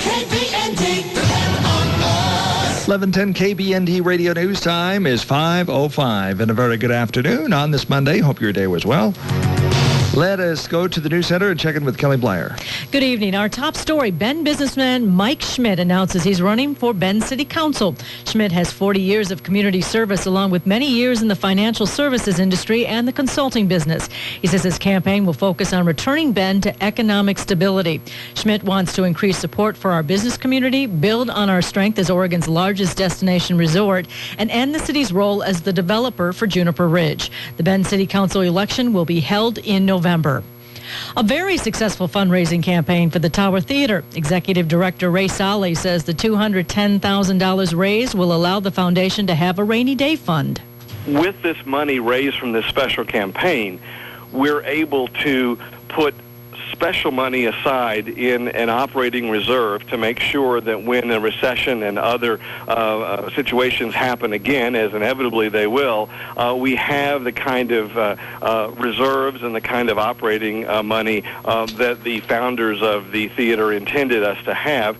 KBND, depend on us. 11:10 KBND Radio News time is 5:05, and a very good afternoon on this Monday. Hope your day was well. Let us go to the news center and check in with Kelly Blyer. Good evening. Our top story, Bend businessman Mike Schmidt announces he's running for Bend City Council. Schmidt has 40 years of community service along with many years in the financial services industry and the consulting business. He says his campaign will focus on returning Bend to economic stability. Schmidt wants to increase support for our business community, build on our strength as Oregon's largest destination resort, and end the city's role as the developer for Juniper Ridge. The Bend City Council election will be held in November. A very successful fundraising campaign for the Tower Theater. Executive Director Ray Solly says the $210,000 raised will allow the foundation to have a rainy day fund. With this money raised from this special campaign, we're able to put special money aside in an operating reserve to make sure that when a recession and other situations happen again, as inevitably they will, we have the kind of reserves and the kind of operating money that the founders of the theater intended us to have.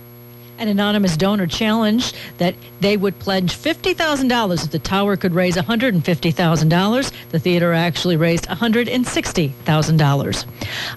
An anonymous donor challenged that they would pledge $50,000 if the tower could raise $150,000. The theater actually raised $160,000.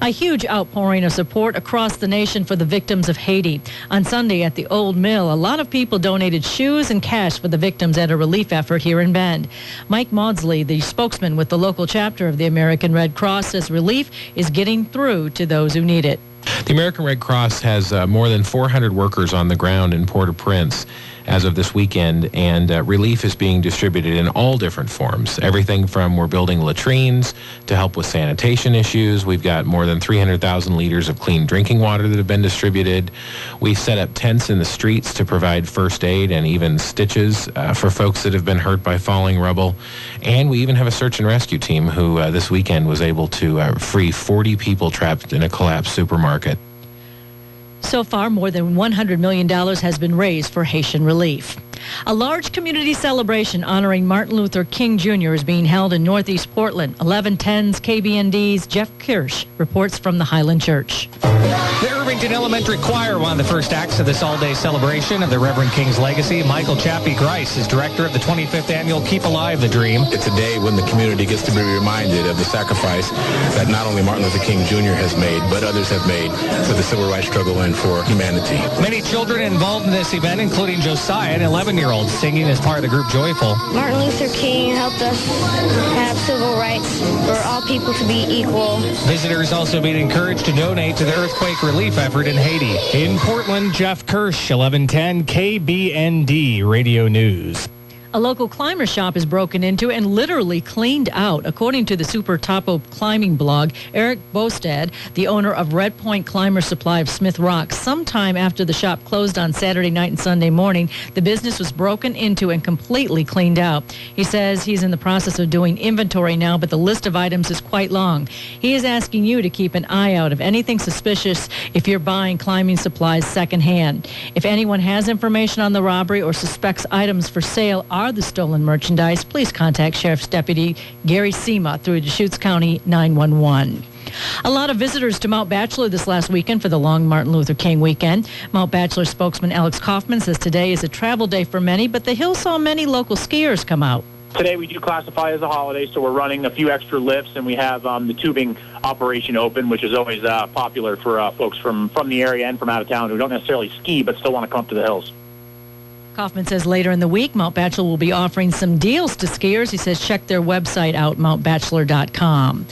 A huge outpouring of support across the nation for the victims of Haiti. On Sunday at the Old Mill, a lot of people donated shoes and cash for the victims at a relief effort here in Bend. Mike Maudsley, the spokesman with the local chapter of the American Red Cross, says relief is getting through to those who need it. The American Red Cross has more than 400 workers on the ground in Port-au-Prince as of this weekend, and relief is being distributed in all different forms. Everything from we're building latrines to help with sanitation issues. We've got more than 300,000 liters of clean drinking water that have been distributed. We've set up tents in the streets to provide first aid and even stitches for folks that have been hurt by falling rubble. And we even have a search and rescue team who this weekend was able to free 40 people trapped in a collapsed supermarket. So far, more than $100 million has been raised for Haitian relief. A large community celebration honoring Martin Luther King Jr. is being held in Northeast Portland. 1110's KBND's Jeff Kirsch reports from the Highland Church. The Irvington Elementary Choir, one of the first acts of this all-day celebration of the Reverend King's legacy. Michael Chappie Grice is director of the 25th annual Keep Alive the Dream. It's a day when the community gets to be reminded of the sacrifice that not only Martin Luther King Jr. has made, but others have made for the civil rights struggle and for humanity. Many children involved in this event, including Josiah, an 11-year-old, singing as part of the group Joyful. Martin Luther King helped us have civil rights for all people to be equal. Visitors also being encouraged to donate to the earthquake relief effort in Haiti. In Portland, Jeff Kirsch, 1110 KBND Radio News. A local climber shop is broken into and literally cleaned out. According to the Super Topo climbing blog, Eric Bostad, the owner of Red Point Climber Supply of Smith Rock, sometime after the shop closed on Saturday night and Sunday morning, the business was broken into and completely cleaned out. He says he's in the process of doing inventory now, but the list of items is quite long. He is asking you to keep an eye out of anything suspicious if you're buying climbing supplies secondhand. If anyone has information on the robbery or suspects items for sale are the stolen merchandise, please contact Sheriff's Deputy Gary Sema through Deschutes County 911. A lot of visitors to Mount Bachelor this last weekend for the long Martin Luther King weekend. Mount Bachelor spokesman Alex Kaufman says today is a travel day for many, but the hill saw many local skiers come out. Today we do classify as a holiday, so we're running a few extra lifts, and we have the tubing operation open, which is always popular for folks from the area and from out of town who don't necessarily ski but still want to come up to the hills. Kaufman says later in the week, Mount Bachelor will be offering some deals to skiers. He says check their website out, mountbachelor.com.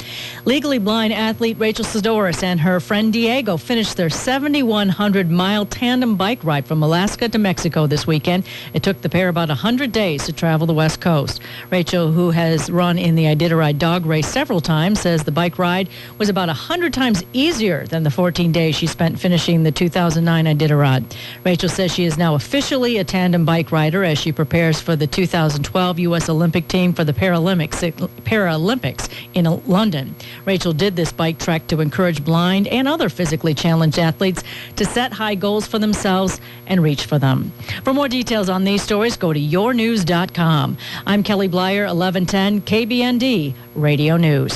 Legally blind athlete Rachel Sidoris and her friend Diego finished their 7,100-mile tandem bike ride from Alaska to Mexico this weekend. It took the pair about 100 days to travel the West Coast. Rachel, who has run in the Iditarod dog race several times, says the bike ride was about 100 times easier than the 14 days she spent finishing the 2009 Iditarod. Rachel says she is now officially a tandem bike rider as she prepares for the 2012 U.S. Olympic team for the Paralympics in London. Rachel did this bike trek to encourage blind and other physically challenged athletes to set high goals for themselves and reach for them. For more details on these stories, go to yournews.com. I'm Kelly Blyer, 1110 KBND Radio News.